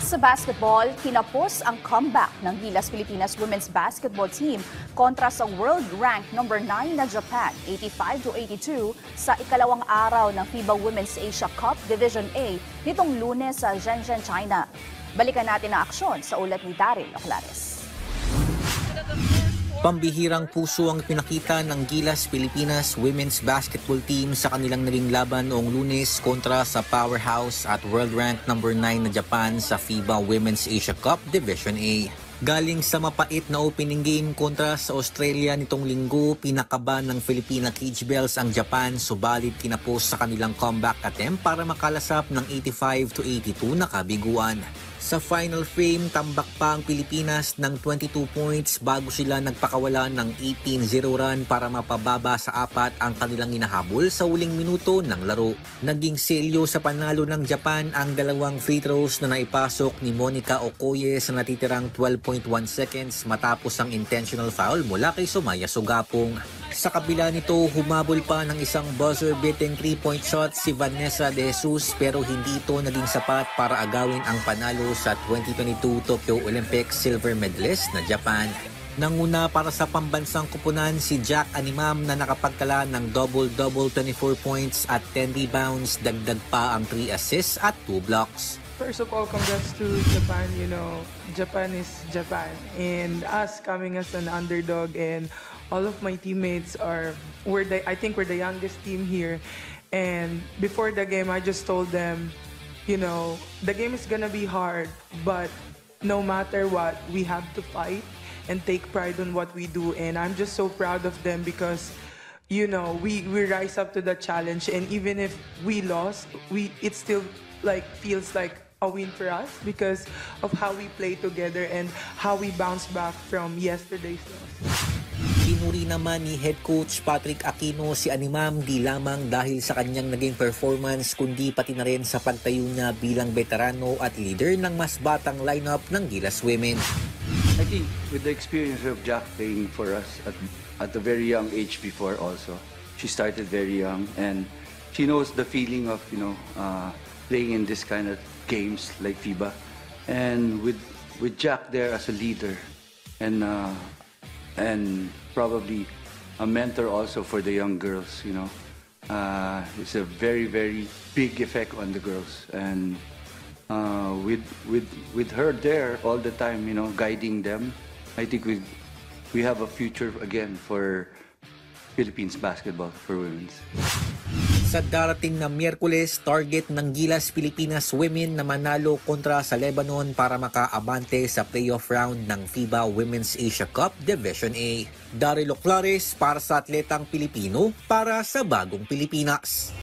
Sa basketball, kinapos ang comeback ng Gilas Pilipinas women's basketball team kontra sa world rank number 9 na Japan, 85-82 sa ikalawang araw ng FIBA Women's Asia Cup Division A nitong Lunes sa Shenzhen, China. Balikan natin ang aksyon sa ulat ni Daryl Oclares. Pambihirang puso ang pinakita ng Gilas Pilipinas women's basketball team sa kanilang naging laban noong Lunes kontra sa powerhouse at world rank number 9 na Japan sa FIBA Women's Asia Cup Division A. Galing sa mapait na opening game kontra sa Australia nitong linggo, pinakaba ng Filipina Cage Bells ang Japan, subalit kinapos sa kanilang comeback attempt para makalasap ng 85-82 na kabiguan. Sa final frame, tambak pa ang Pilipinas ng 22 points bago sila nagpakawala ng 18-0 run para mapababa sa 4 ang kanilang inahabol sa huling minuto ng laro. Naging selyo sa panalo ng Japan ang dalawang free throws na naipasok ni Monica Okoye sa natitirang 12.1 seconds matapos ang intentional foul mula kay Sumaya Sugapong. Sa kabila nito, humabol pa ng isang buzzer-beating 3-point shot si Vanessa De Jesus pero hindi ito naging sapat para agawin ang panalo sa 2022 Tokyo Olympics silver medalist na Japan. Nanguna para sa pambansang kupunan si Jack Animam na nakapagtala ng double-double 24 points at 10 rebounds, dagdag pa ang 3 assists at 2 blocks. First of all, congrats to Japan. You know, Japan is Japan. And us coming as an underdog and all of my teammates I think we're the youngest team here. And before the game, I just told them, you know, the game is gonna be hard, but no matter what, we have to fight and take pride on what we do. And I'm just so proud of them because, you know, we rise up to the challenge. And even if we lost, it still feels like a win for us because of how we play together and how we bounce back from yesterday's loss. Pinuri naman ni head coach Patrick Aquino si Animam di lamang dahil sa kanyang naging performance kundi pati na rin sa pagtayo niya bilang veterano at leader ng mas batang lineup ng Gilas Women. I think with the experience of Jack playing for us at a very young age before also, she started very young and she knows the feeling of, you know, playing in this kind of games like FIBA. And with Jack there as a leader and probably a mentor also for the young girls, you know. It's a very, very big effect on the girls. And with her there all the time, you know, guiding them, I think we have a future again for Philippines basketball for women's. Sa darating na Miyerkules, target ng Gilas Pilipinas Women na manalo kontra sa Lebanon para makaabante sa playoff round ng FIBA Women's Asia Cup Division A. Daryl Oclares para sa Atletang Pilipino para sa Bagong Pilipinas.